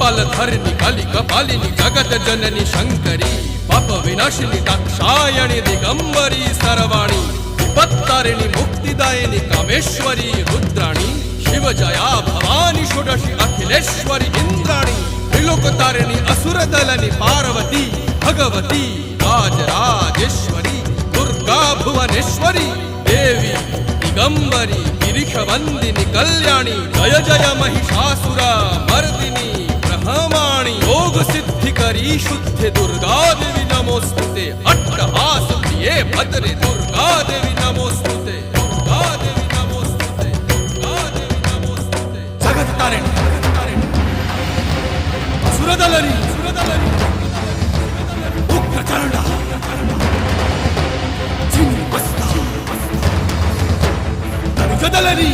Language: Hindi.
कपालधारिणी काली कपालिनी जगत जननी शंकरी पाप विनाशिनी दाक्षायणी दिगंबरी सर्वाणी विपत्तारिणी मुक्तिदायिनी कामेश्वरी रुद्राणी शिवजया भवानी षोडशी अखिलेश्वरी इंद्राणी त्रिलोकतारिणी असुरदलनी पार्वती भगवती राजराजेश्वरी दुर्गा भुवनेश्वरी देवी दिगंबरी गिरिशवंदिनी कल्याणी जय जय महिषासुर मर्दिनी ब्रह्माणी योग सिद्धिकरी शुद्धे दुर्गा देवी नमोस्तुते अट्टहास प्रिये भद्रे दुर्गा देवी नमोस्तुते दुर्गा देवी नमोस्तुते दुर्गा देवी नमोस्तुते जगत तारिणी सुरदलनी उग्रचंडा चिन्मस्ता जदलनी